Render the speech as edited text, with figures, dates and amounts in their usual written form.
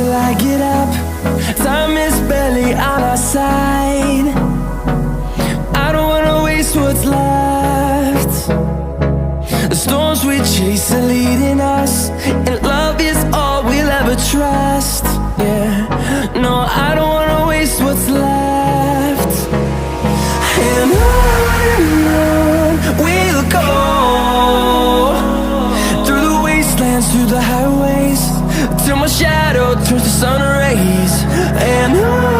till I get up. Time is barely on our side. I don't wanna waste what's left. The storms we chase are leading us, and love is all we'll ever trust. Yeah, no, I don't wanna waste what's left. And on we'll go, through the wastelands, through the highways, till my shadow turns to sun rays. And on